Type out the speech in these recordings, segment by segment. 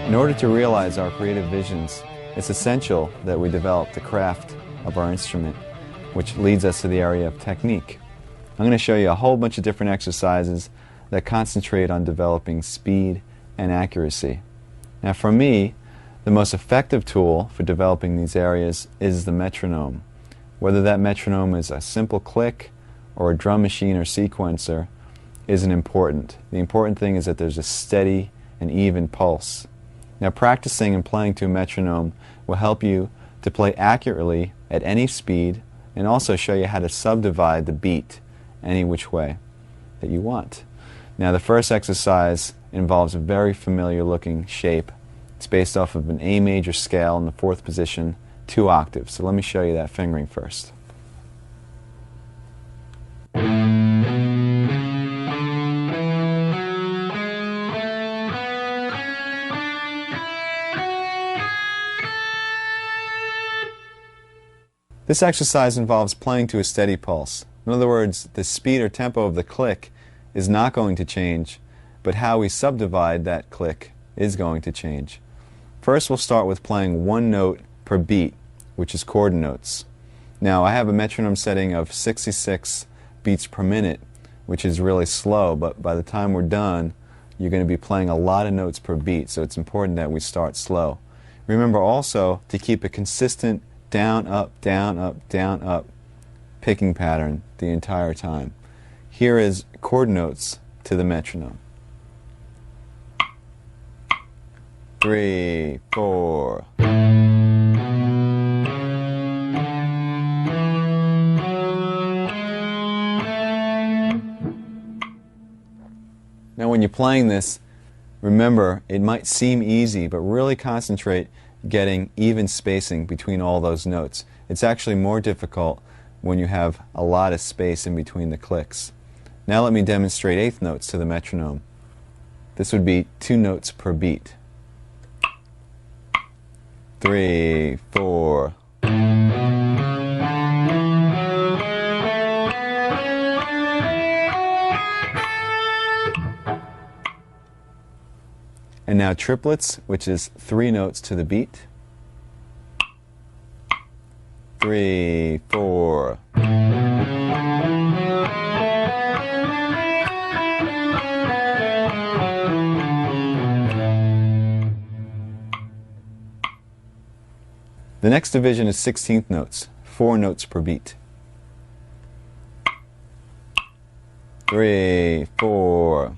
In order to realize our creative visions, it's essential that we develop the craft of our instrument, which leads us to the area of technique. I'm going to show you a whole bunch of different exercises that concentrate on developing speed and accuracy. Now for me, the most effective tool for developing these areas is the metronome. Whether that metronome is a simple click or a drum machine or sequencer isn't important. The important thing is that there's a steady and even pulse. Now practicing and playing to a metronome will help you to play accurately at any speed and also show you how to subdivide the beat any which way that you want. Now the first exercise involves a very familiar looking shape. It's based off of an A major scale in the 4th position, 2 octaves. So let me show you that fingering first. This exercise involves playing to a steady pulse. In other words, the speed or tempo of the click is not going to change, but how we subdivide that click is going to change. First, we'll start with playing 1 note per beat, which is chord notes. Now, I have a metronome setting of 66 beats per minute, which is really slow, but by the time we're done, you're going to be playing a lot of notes per beat, so it's important that we start slow. Remember also to keep a consistent down, up, down, up, down, up picking pattern the entire time. Here is chord notes to the metronome. 3, 4. Now when you're playing this, remember it might seem easy, but really concentrate getting even spacing between all those notes. It's actually more difficult when you have a lot of space in between the clicks. Now let me demonstrate 8th notes to the metronome. This would be 2 notes per beat. 3, 4. And now triplets, which is 3 notes to the beat. 3, 4. The next division is 16th notes, 4 notes per beat. 3, 4.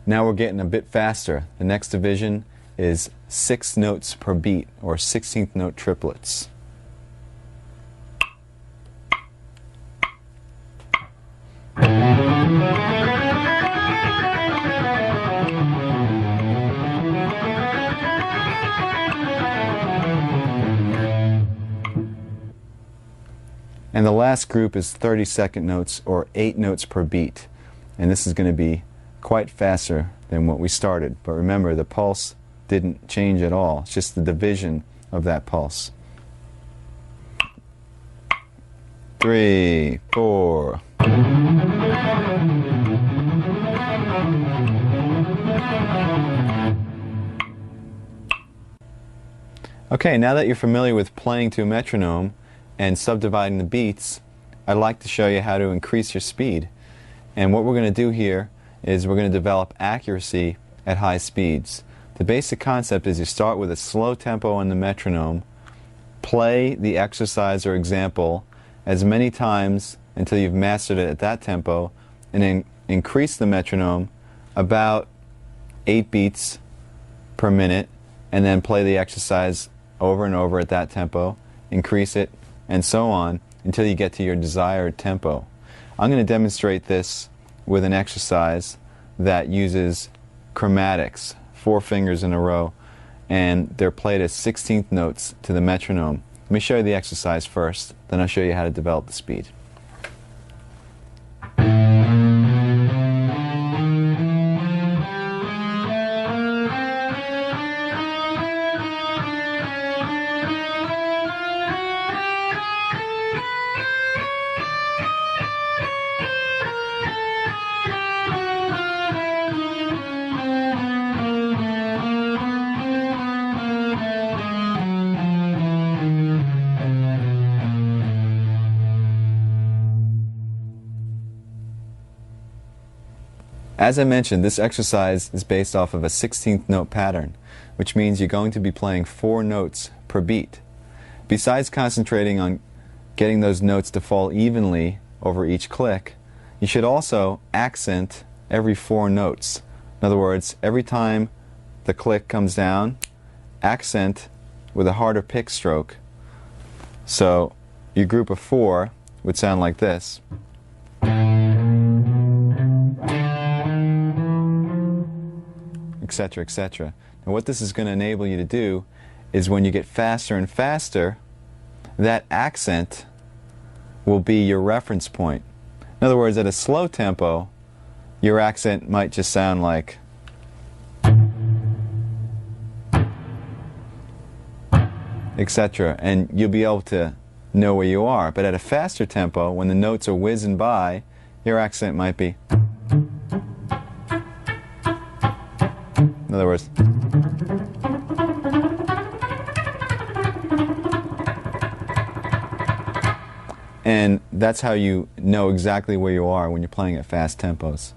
Now we're getting a bit faster. The next division is 6 notes per beat, or 16th note triplets. And the last group is 32nd notes, or 8 notes per beat. And this is going to be quite faster than what we started. But remember, the pulse didn't change at all. It's just the division of that pulse. 3, 4. Okay, now that you're familiar with playing to a metronome and subdividing the beats, I'd like to show you how to increase your speed. And what we're going to do here is we're going to develop accuracy at high speeds. The basic concept is you start with a slow tempo on the metronome, play the exercise or example as many times until you've mastered it at that tempo, and then increase the metronome about 8 beats per minute, and then play the exercise over and over at that tempo, increase it, and so on until you get to your desired tempo. I'm going to demonstrate this with an exercise that uses chromatics, 4 fingers in a row, and they're played as 16th notes to the metronome. Let me show you the exercise first, then I'll show you how to develop the speed. As I mentioned, this exercise is based off of a 16th note pattern, which means you're going to be playing 4 notes per beat. Besides concentrating on getting those notes to fall evenly over each click, you should also accent every 4 notes. In other words, every time the click comes down, accent with a harder pick stroke. So your group of 4 would sound like this. Etc., etc. And what this is going to enable you to do is when you get faster and faster, that accent will be your reference point. In other words, at a slow tempo, your accent might just sound like etc., and you'll be able to know where you are. But at a faster tempo, when the notes are whizzing by, your accent might be, in other words, and that's how you know exactly where you are when you're playing at fast tempos.